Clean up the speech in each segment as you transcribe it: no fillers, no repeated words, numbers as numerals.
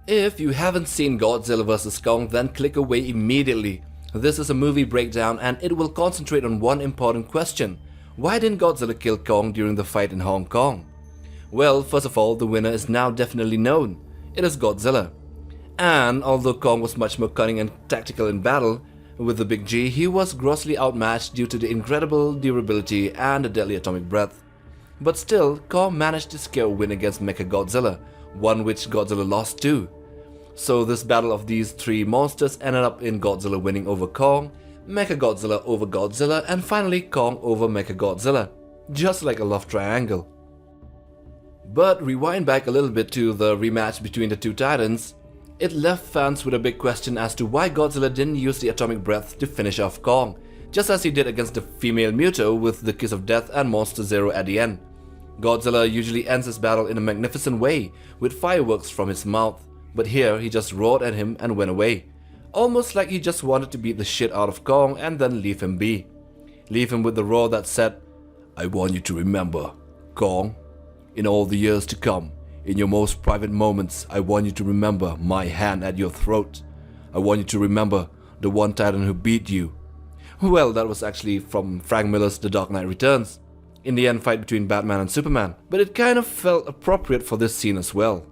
If you haven't seen Godzilla vs. Kong, then click away immediately. This is a movie breakdown and it will concentrate on one important question. Why didn't Godzilla kill Kong during the fight in Hong Kong? Well, first of all, the winner is now definitely known. It is Godzilla. And although Kong was much more cunning and tactical in battle, with the Big G, he was grossly outmatched due to the incredible durability and the deadly atomic breath. But still, Kong managed to secure a win against Mechagodzilla, one which Godzilla lost to. So this battle of these three monsters ended up in Godzilla winning over Kong, Mechagodzilla over Godzilla, and finally Kong over Mechagodzilla. Just like a love triangle. But rewind back a little bit to the rematch between the two titans. It left fans with a big question as to why Godzilla didn't use the atomic breath to finish off Kong, just as he did against the female Muto with the Kiss of Death and Monster Zero at the end. Godzilla usually ends his battle in a magnificent way, with fireworks from his mouth, but here he just roared at him and went away, almost like he just wanted to beat the shit out of Kong and then leave him be. Leave him with the roar that said, "I want you to remember, Kong, in all the years to come, in your most private moments, I want you to remember my hand at your throat. I want you to remember the one titan who beat you." Well, that was actually from Frank Miller's The Dark Knight Returns, in the end fight between Batman and Superman, but it kind of felt appropriate for this scene as well.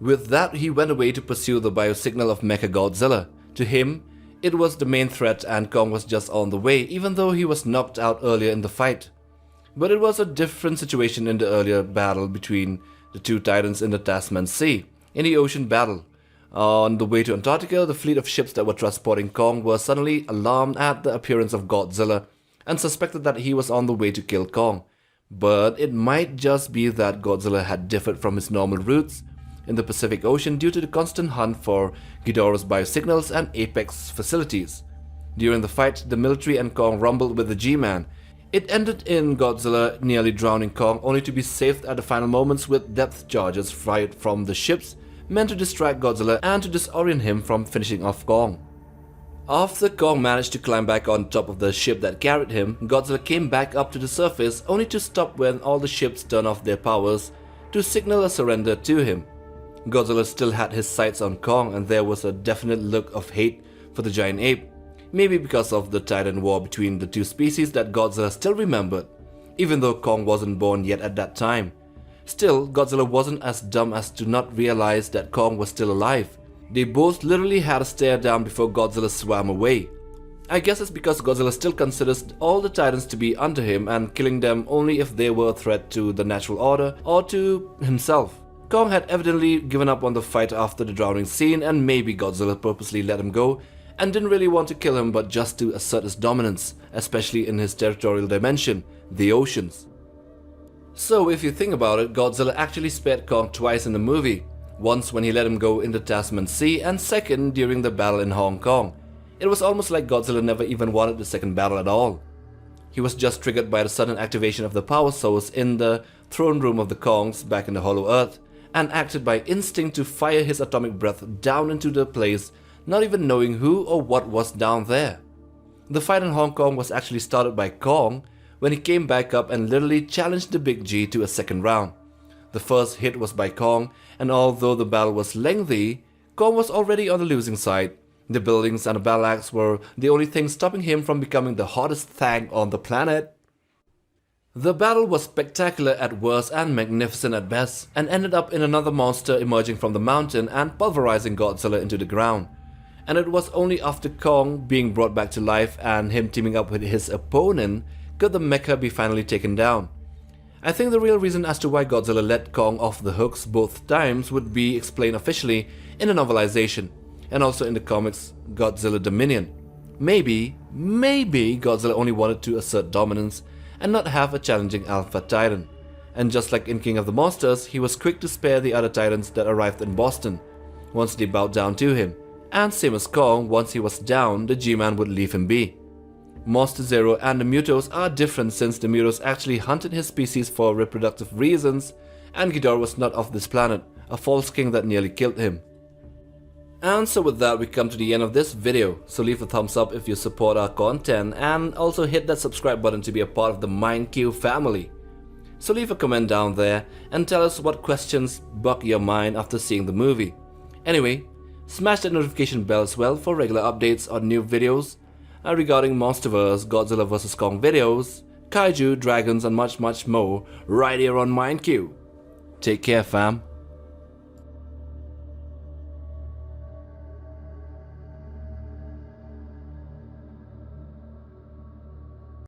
With that, he went away to pursue the biosignal of Mechagodzilla. To him, it was the main threat and Kong was just on the way, even though he was knocked out earlier in the fight. But it was a different situation in the earlier battle between the two titans in the Tasman Sea, in the ocean battle. On the way to Antarctica, the fleet of ships that were transporting Kong were suddenly alarmed at the appearance of Godzilla and suspected that he was on the way to kill Kong. But it might just be that Godzilla had differed from his normal routes in the Pacific Ocean due to the constant hunt for Ghidorah's biosignals and Apex facilities. During the fight, the military and Kong rumbled with the G-Man. It ended in Godzilla nearly drowning Kong, only to be saved at the final moments with depth charges fired from the ships, meant to distract Godzilla and to disorient him from finishing off Kong. After Kong managed to climb back on top of the ship that carried him, Godzilla came back up to the surface, only to stop when all the ships turned off their powers to signal a surrender to him. Godzilla still had his sights on Kong, and there was a definite look of hate for the giant ape. Maybe because of the Titan War between the two species that Godzilla still remembered, even though Kong wasn't born yet at that time. Still, Godzilla wasn't as dumb as to not realize that Kong was still alive. They both literally had a stare down before Godzilla swam away. I guess it's because Godzilla still considers all the Titans to be under him and killing them only if they were a threat to the natural order or to himself. Kong had evidently given up on the fight after the drowning scene, and maybe Godzilla purposely let him go and didn't really want to kill him but just to assert his dominance, especially in his territorial dimension, the oceans. So if you think about it, Godzilla actually spared Kong twice in the movie, once when he let him go in the Tasman Sea and second during the battle in Hong Kong. It was almost like Godzilla never even wanted the second battle at all. He was just triggered by the sudden activation of the power source in the throne room of the Kongs back in the Hollow Earth and acted by instinct to fire his atomic breath down into the place, not even knowing who or what was down there. The fight in Hong Kong was actually started by Kong when he came back up and literally challenged the Big G to a second round. The first hit was by Kong, and although the battle was lengthy, Kong was already on the losing side. The buildings and the battle axe were the only thing stopping him from becoming the hottest thing on the planet. The battle was spectacular at worst and magnificent at best, and ended up in another monster emerging from the mountain and pulverizing Godzilla into the ground. And it was only after Kong being brought back to life and him teaming up with his opponent could the mecha be finally taken down. I think the real reason as to why Godzilla let Kong off the hooks both times would be explained officially in a novelization, and also in the comics Godzilla Dominion. Maybe Godzilla only wanted to assert dominance and not have a challenging alpha titan. And just like in King of the Monsters, he was quick to spare the other titans that arrived in Boston once they bowed down to him. And same as Kong, once he was down, the G-Man would leave him be. Monster Zero and the Mutos are different since the Mutos actually hunted his species for reproductive reasons, and Ghidorah was not of this planet, a false king that nearly killed him. And so with that, we come to the end of this video, so leave a thumbs up if you support our content and also hit that subscribe button to be a part of the MindQ family. So leave a comment down there and tell us what questions bug your mind after seeing the movie. Anyway, smash that notification bell as well for regular updates on new videos regarding Monsterverse, Godzilla vs Kong videos, kaiju, dragons and much more right here on MindQ. Take care fam.